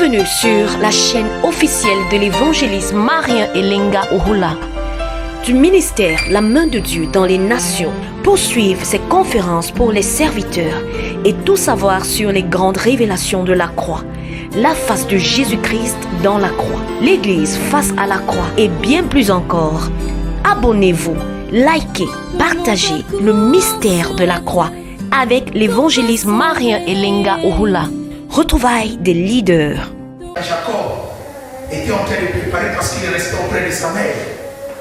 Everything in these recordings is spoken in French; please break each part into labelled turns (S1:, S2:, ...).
S1: Bienvenue sur la chaîne officielle de l'évangéliste Marien Elenga Ohula du ministère La Main de Dieu dans les Nations. Poursuivre ces conférences pour les serviteurs et tout savoir sur les grandes révélations de la croix, la face de Jésus-Christ dans la croix, l'Église face à la croix et bien plus encore. Abonnez-vous, likez, partagez le mystère de la croix avec l'évangéliste Marien Elenga Ohula. Retrouvailles des leaders.
S2: Jacob était en train de préparer parce qu'il est resté auprès de sa mère.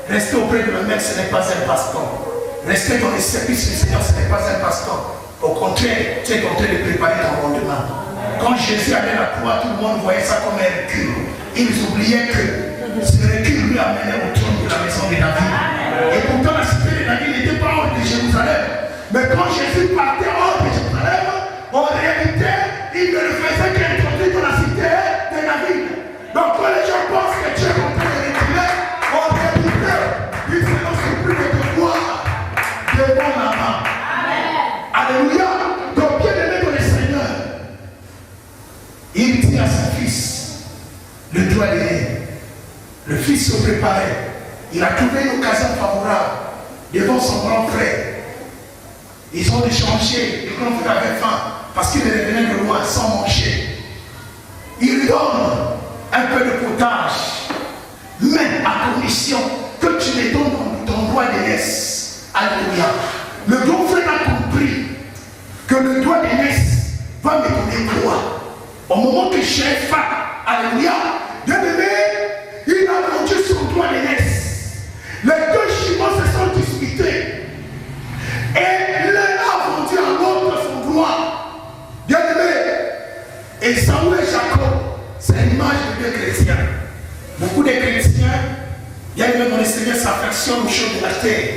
S2: Rester auprès de la mère, ce n'est pas un passe-temps. Rester dans le service du Seigneur, ce n'est pas un passe-temps. Au contraire, tu es en train de préparer ton lendemain. Quand Jésus allait à la croix, tout le monde voyait ça comme un recul. Ils oubliaient que ce recul lui amenait au trône de la maison de David. Et pourtant, la cité de David n'était pas hors de Jérusalem. Mais quand Jésus partait hors de Jérusalem, en réalité, il ne le faisait qu'introduire dans la cité de David. Donc quand les gens pensent que Dieu est en train de reculer, en réalité, ils seront surpris de te voir devant la main. Alléluia. Donc bien aimé dans le Seigneur, il dit à son fils, le doigt aîné, le fils se préparait. Il a trouvé une occasion favorable devant son grand frère. Ils ont échangé, le grand frère avait faim. Parce qu'il revenait de loin sans manger. Il lui donne un peu de potage, mais à condition que tu me donnes ton doigt d'aînesse. Alléluia. Le grand frère a compris que le doigt d'aînesse va me donner quoi. Au moment que j'ai faim, alléluia, bien aimé, il a vendu son doigt d'aînesse. Les deux jumeaux se sont disputés. Et l'un a vendu à l'autre son doigt. Bien aimé, et Saoul et Jacob, c'est l'image de deux chrétiens. Beaucoup de chrétiens, bien aimé dans le Seigneur, s'affectionnent aux choses de la terre.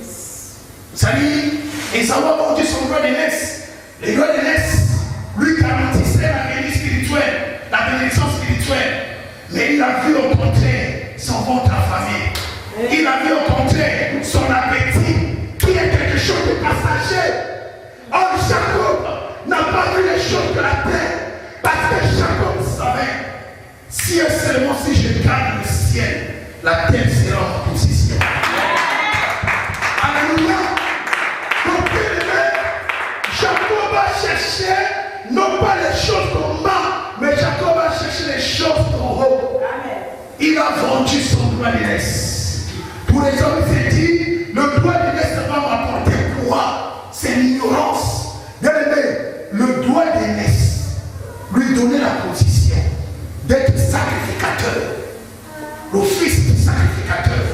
S2: Vous savez, Esaü a vendu son doigt d'aînesse. Le doigt d'aînesse lui garantissait la bénédiction spirituelle, la bénédiction spirituelle. Mais il a vu au contraire son ventre affamé. Il a vu au contraire son appétit, qui est quelque chose de passager. Or, Jacob n'a pas vu les choses de la terre, parce que Jacob savait, si et seulement si je gagne le ciel, la terre sera en position. Alléluia. Donc, Jacob va chercher non pas les choses d'en bas, mais Jacob va chercher les choses d'en haut. Il a vendu son doigt d'aînesse. Pour les hommes, il s'est dit, le doigt d'aînesse va m'apporter quoi? C'est l'ignorance. Bien aimé, le doigt d'aînesse lui donnait la position d'être sacrificateur, l'office de sacrificateur.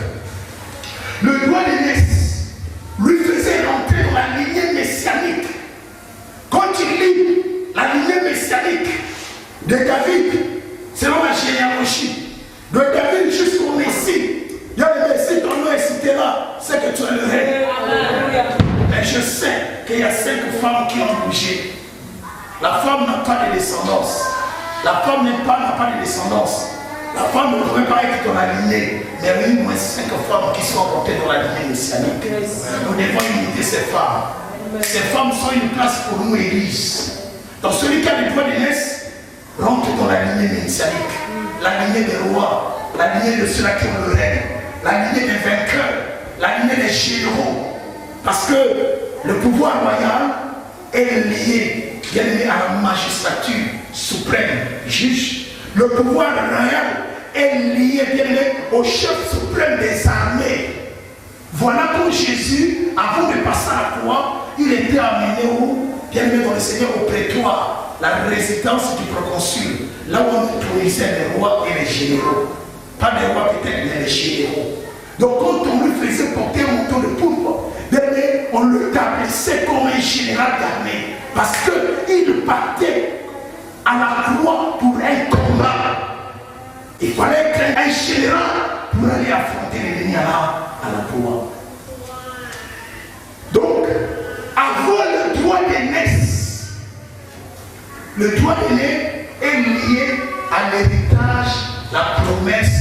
S2: Le doigt d'aînesse lui faisait rentrer dans la lignée messianique. Quand il lit la lignée messianique de David, selon la généalogie, de David jusqu'au Messie, bien aimé, si ton nom est cité là, c'est que tu es le règne. Et je sais qu'il y a 5 femmes qui ont bougé. La femme n'a pas de descendance. La femme n'a pas de descendance. La femme ne pourrait pas être dans la lignée. Mais il y a eu au moins 5 femmes qui sont rentrées dans la lignée messianique. Nous devons imiter ces femmes. Ces femmes sont une place pour nous, Église. Donc celui qui a le doigt d'aînesse rentre dans la lignée messianique. La lignée des rois. La lignée de ceux-là qui ont le règne. La lignée des vainqueurs. La lignée des généraux. Parce que le pouvoir royal est lié, bien aimé, à la magistrature suprême, juge. Le pouvoir royal est lié, bien aimé, au chef suprême des armées. Voilà pour Jésus, avant de passer à la croix, il était amené où? Bien aimé dans le Seigneur, au prétoire, la résidence du proconsul, là où on autorisait les rois et les généraux. Pas les rois peut-être, mais les généraux. Donc quand on lui faisait porter un manteau de pourpre, on le tabassait comme un général d'armée parce qu'il partait à la croix pour un combat. Il fallait être un général pour aller affronter l'ennemi à la croix. Donc, avoir le doigt d'aînesse, le doigt d'aînesse est lié à l'héritage, la promesse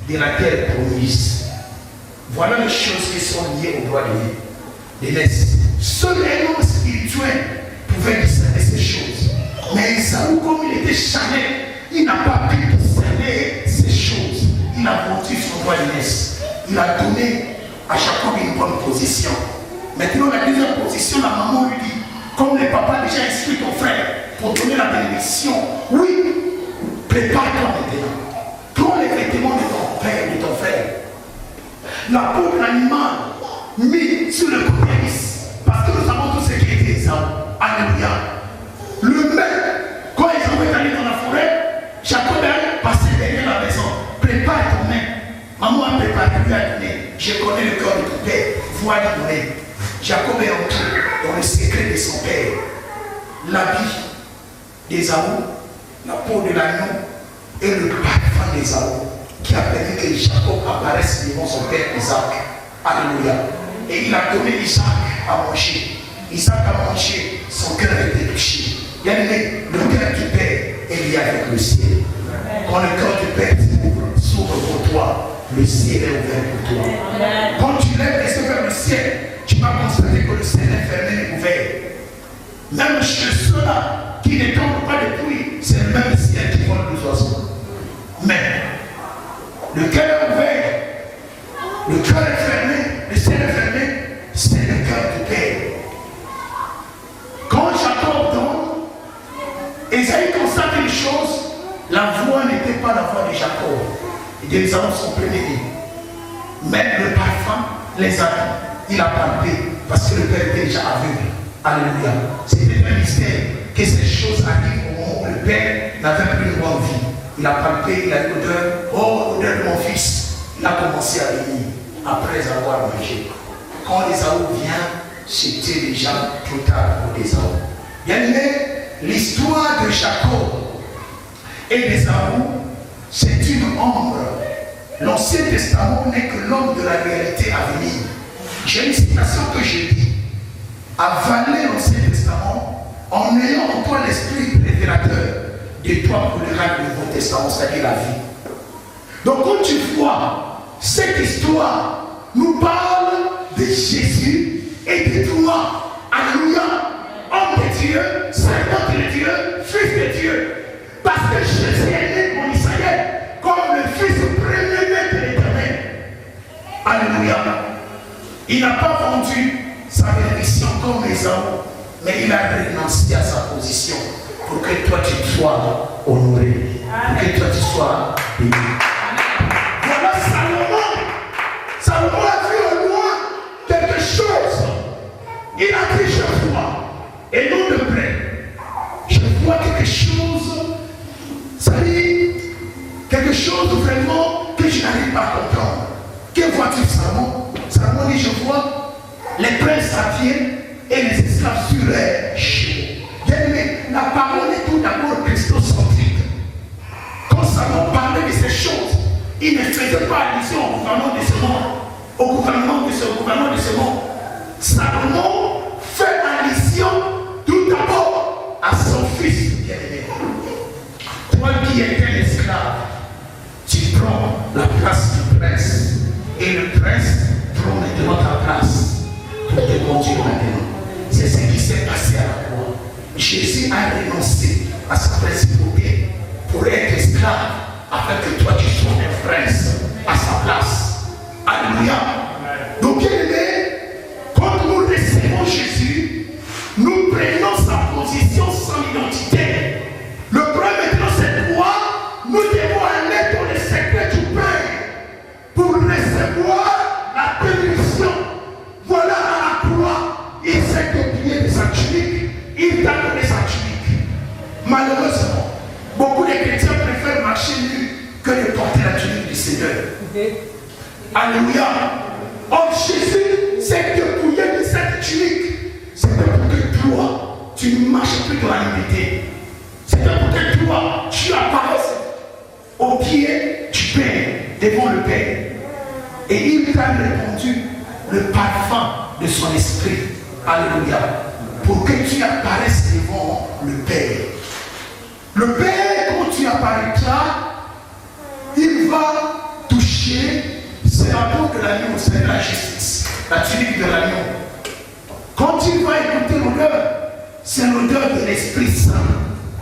S2: de la terre promise. Voilà les choses qui sont liées au doigt d'aînesse. Seul un homme spirituel pouvait discerner ces choses. Mais Esaü, comme il était charnel, il n'a pas pu discerner ces choses. Il a vendu son droit d'aînesse. Il a donné à Jacob une bonne position. Maintenant, la deuxième position, la maman lui dit, comme le papa a déjà instruit ton frère pour donner la bénédiction, oui, prépare-toi maintenant. Prends les vêtements de ton père, de ton frère. La peau de l'animal mis sur le compromis. Parce que nous savons tout ce qui était Esaü. Alléluia. Le maître, quand Esaü est allé dans la forêt, Jacob est passé derrière la maison. Prépare ton main. Maman a préparé, lui a donné. Je connais le cœur de ton père. Vois lui donner. Jacob est entré dans le secret de son père. L'habit d'Esaü, la peau de l'agneau et le parfum d'Esaü qui a permis que Jacob apparaisse devant son père Isaac. Alléluia. Et il a donné Isaac à manger. Isaac a mangé, son cœur était touché. Il a aimé, le cœur du père est lié avec le ciel. Quand le cœur du père s'ouvre pour toi, le ciel est ouvert pour toi. Quand tu lèves les yeux vers le ciel, tu vas constater que le ciel est fermé et ouvert. Même chez ceux-là qui ne tombent pas de pluie, c'est le même ciel qui vole les oiseaux. Mais le cœur est ouvert, le cœur est fermé, le ciel est fermé, c'est le cœur du Père. Quand Jacob donne, Esaü constate une chose, la voix n'était pas la voix de Jacob. Et des hommes sont prévenus. Mais le parfum les a dit, il a palpé, parce que le Père était déjà aveugle. Alléluia. C'était un mystère que ces choses arrivent au moment où le Père n'avait plus une bonne vie. Il a palpé, il a eu l'odeur, oh, l'odeur de mon fils. Il a commencé à venir après avoir mangé. Quand Esaü vient, c'était déjà trop tard pour Esaü. Bien aimé, l'histoire de Jacob et d'Esaü, c'est une ombre. L'Ancien Testament n'est que l'ombre de la réalité à venir. J'ai une citation que j'ai dit. Avaler l'Ancien Testament en ayant en toi l'esprit révélateur de toi pour le reste du Nouveau Testament, c'est-à-dire la vie. Donc quand tu vois cette histoire nous parle de Jésus et de toi. Alléluia. Homme de Dieu, servant de Dieu, fils de Dieu. Parce que Jésus est né en Israël comme le fils premier-né de l'Éternel. Alléluia. Il n'a pas vendu sa bénédiction comme Esaü, mais il a renoncé à sa position pour que toi tu sois honoré, pour que toi tu sois béni. Voilà Salomon. Salomon a vu au loin quelque chose. Il a dit je vois, et non de près. Je vois quelque chose, ça dit quelque chose vraiment que je n'arrive pas à comprendre. Que vois-tu Salomon? Salomon dit je vois les princes viennent et les esclaves sur les chevaux. Bien aimé, la parole est tout d'abord christocentrique. Quand Salomon parlait de ces choses, il ne faisait pas allusion au gouvernement de ce monde, au gouvernement de ce monde. Salomon fait allusion tout d'abord à son fils bien-aimé. Toi qui étais l'esclave, tu prends la place du prince, et le prince prend maintenant ta place pour te conduire maintenant. C'est ce qui s'est passé à la croix. Jésus a renoncé à sa principauté pour être esclave afin que toi tu sois un prince à sa place. Alléluia. Donc bien aimé, quand nous recevons Jésus, nous prenons sa position sans identité. Le problème est dans cette voie, nous devons aller dans le secret du Père pour recevoir la bénédiction. Voilà à la croix, il s'est déplié de sa tunique, il t'a donné sa tunique. Malheureusement, beaucoup de chrétiens préfèrent marcher nus que de porter la tunique du Seigneur. Alléluia. Or Jésus s'est dépouillé de cette tunique. C'était pour que toi, tu ne marches plus dans la liberté. C'était pour que toi, tu apparaisses au pied du Père, devant le Père. Et il t'a répondu le parfum de son esprit. Alléluia. Pour que tu apparaisses devant le Père. Le Père, quand tu apparaîtras, il va toucher, c'est la peau de l'agneau, c'est la justice, la tunique de l'agneau. Quand il va écouter l'odeur, c'est l'odeur de l'Esprit Saint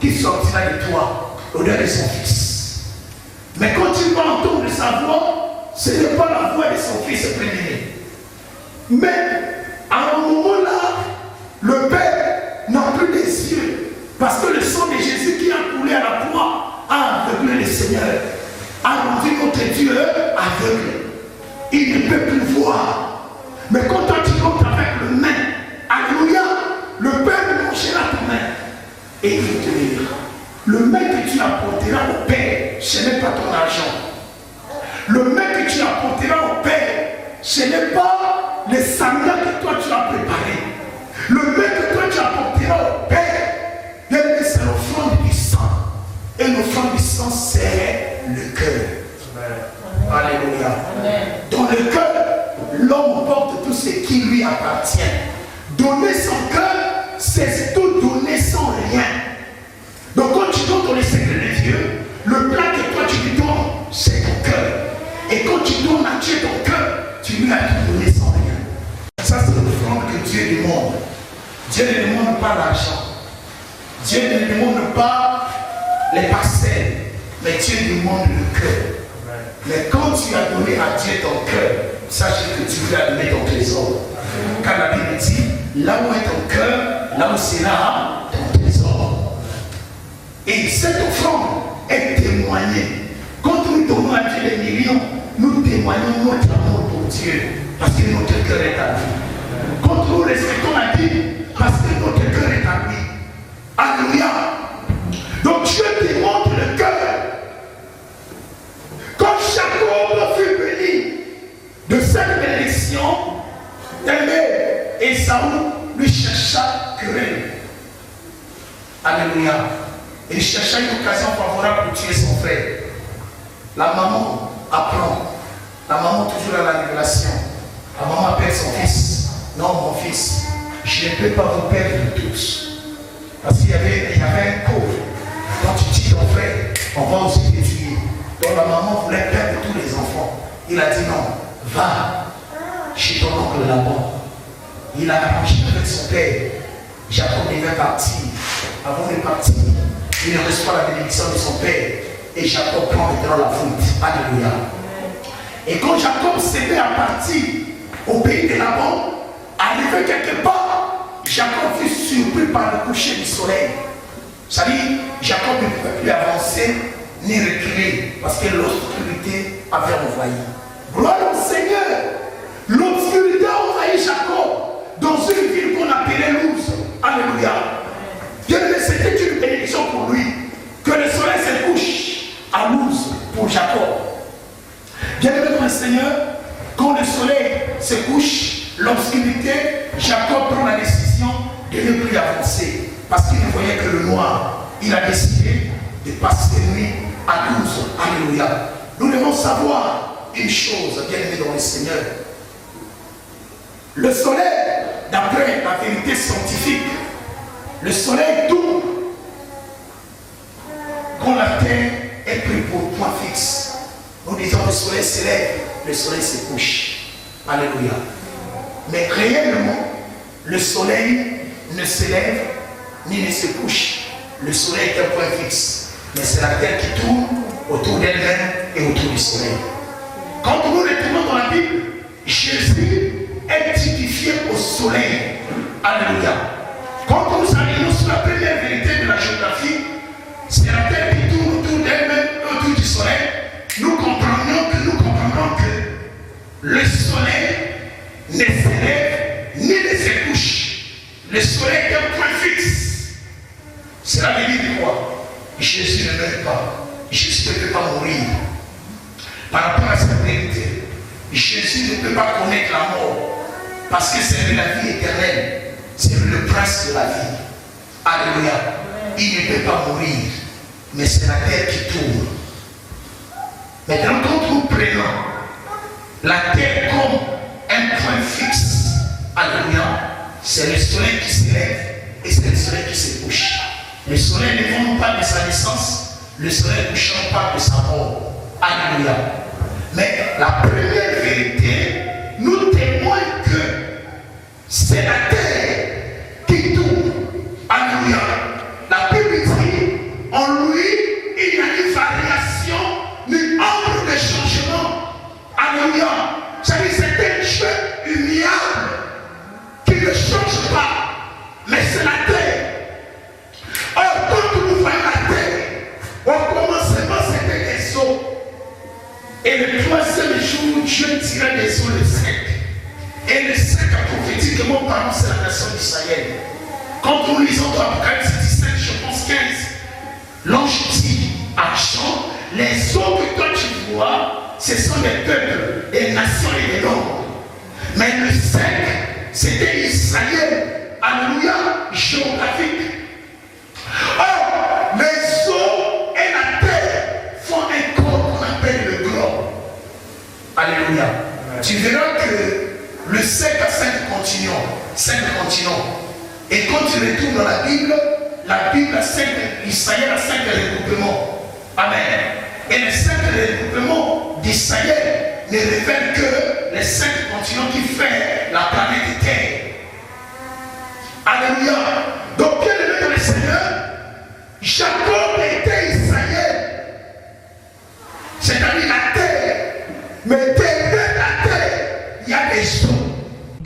S2: qui sortira de toi. l'odeur de son fils. Mais quand il va entendre sa voix, ce n'est pas la voix de son fils premier-né. Mais à un moment-là, le Père n'a plus des yeux. Parce que le sang de Jésus qui a coulé à la croix a aveuglé le Seigneur. A rendu notre Dieu aveugle. Il ne peut plus voir. Mais quand toi tu comptes avec le main, alléluia, le Père touchera ta main. Et il te dira, le main que tu apporteras au Père, ce n'est pas ton argent. Le main que tu apporteras au Père, ce n'est pas les sandales que toi tu as préparés. Le main que toi tu apporteras au Père, c'est l'offrande du sang. Et l'offrande du sang, c'est le cœur. Alléluia. Dans le cœur, l'homme porte tout ce qui lui appartient. Donner son cœur, c'est tout donner sans rien. Donc quand tu donnes dans les secrets de Dieu, le plat que toi tu lui donnes, c'est ton cœur. Et quand tu donnes à Dieu ton cœur, tu lui as tout donné sans rien. Ça c'est l'offrande que Dieu demande. Dieu ne demande pas l'argent. Dieu ne demande pas les parcelles, mais Dieu demande le cœur. Mais quand tu as donné à Dieu ton cœur, sache que tu lui as donné ton trésor. Car la Bible dit, là où est ton cœur, là où sera ton trésor. Et cette offrande est témoignée. Quand nous donnons à Dieu les millions, nous témoignons notre amour pour Dieu. Parce que notre cœur est à lui. Quand nous respectons la Bible, parce que notre cœur est à lui. Alléluia. Donc Dieu démontre le cœur. Quand Jacob fut béni de cette bénédiction, Esaü lui chercha querelle. Alléluia. Il chercha une occasion favorable pour tuer son frère. La maman apprend. La maman toujours à la révélation. La maman appelle son fils. Non, mon fils, je ne peux pas vous perdre tous. Parce qu'il y avait un pauvre. Quand tu tues ton frère, on va aussi te tuer. Donc la maman voulait perdre tous les enfants. Il a dit non, va chez ton oncle là-bas. Il a arrangé avec son père. Jacob devait partir. Avant de partir, il reçoit la bénédiction de son père. Et Jacob prend dans la foule. Alléluia. Et quand Jacob s'est mis à partir au pays de Laban, arrivé quelque part, Jacob fut surpris par le coucher du soleil. C'est-à-dire, Jacob ne pouvait plus avancer ni reculer parce que l'obscurité avait envahi. Gloire au Seigneur. L'obscurité a envahi Jacob dans une ville qu'on appelait Luz. Alléluia. Bien-aimé, c'était une bénédiction pour lui. Que le soleil se couche à Luz pour Jacob. Bien-aimé dans le Seigneur, quand le soleil se couche, l'obscurité, Jacob prend la décision de ne plus avancer. Parce qu'il ne voyait que le noir. Il a décidé de passer la nuit à Luz. Alléluia. Nous devons savoir une chose, bien-aimé dans le Seigneur. Le soleil, d'après la vérité scientifique, le soleil tourne quand la terre est prise pour point fixe. Nous disons que le soleil se lève, le soleil se couche. Alléluia. Mais réellement, le soleil ne se lève ni ne se couche. Le soleil est un point fixe. Mais c'est la terre qui tourne autour d'elle-même et autour du soleil. Quand nous retournons dans la Bible, Jésus est typifié au soleil. Alléluia. Quand nous arrivons sur la première vérité de la géographie, c'est la terre qui tourne autour d'elle-même et autour du soleil. Nous comprenons que le soleil ne se lève ni ne se couche. Le soleil est un point fixe. C'est la vérité de quoi? Jésus ne meurt pas. Jésus ne peut pas mourir. Par rapport à cette vérité, Jésus ne peut pas connaître la mort. Parce que c'est la vie éternelle. C'est le prince de la vie. Alléluia. Il ne peut pas mourir. Mais c'est la terre qui tourne. Maintenant, quand nous prenons la terre comme un point fixe, alléluia, c'est le soleil qui se lève et c'est le soleil qui se couche. Le soleil ne vient pas de sa naissance, le soleil ne couche pas de sa mort. Alléluia. Mais la première vérité nous témoigne que c'est la terre qui tourne. Alléluia. La Bible dit, en lui, Et le troisième jour, Dieu tira des eaux le sec. Et le sec a prophétiquement parlé, c'est la nation d'Israël. Quand nous lisons dans Apocalypse 17, je pense 15, l'ange dit à Jean, les eaux que toi tu vois, ce sont des peuples, des nations et des langues. Mais le sec, c'était Israël. Alléluia, géographique. Or, les eaux et la terre font un corps qu'on appelle le globe. Alléluia. Tu verras que le sec a 5 continents. Et quand tu retournes dans la Bible a 5, Israël a 5 regroupements. Amen. Et les 5 regroupements d'Israël ne révèlent que les 5 continents qui font la planète Terre. Alléluia. Donc, bien aimé dans le Seigneur, Jacob était Israël. C'est-à-dire la terre. Mais derrière la terre, il y a des eaux.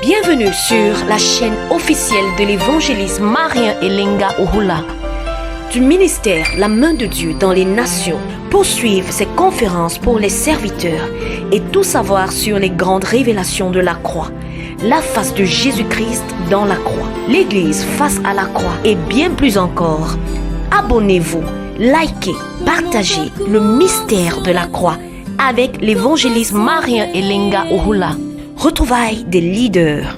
S1: Bienvenue sur la chaîne officielle de l'évangéliste Marien Elenga Ohula, du ministère La Main de Dieu dans les Nations, pour suivre ces conférences pour les serviteurs et tout savoir sur les grandes révélations de la croix, la face de Jésus-Christ dans la croix, l'Église face à la croix et bien plus encore. Abonnez-vous, likez, partagez le mystère de la croix avec l'évangéliste Marien Elenga Ohula. Retrouvailles des leaders.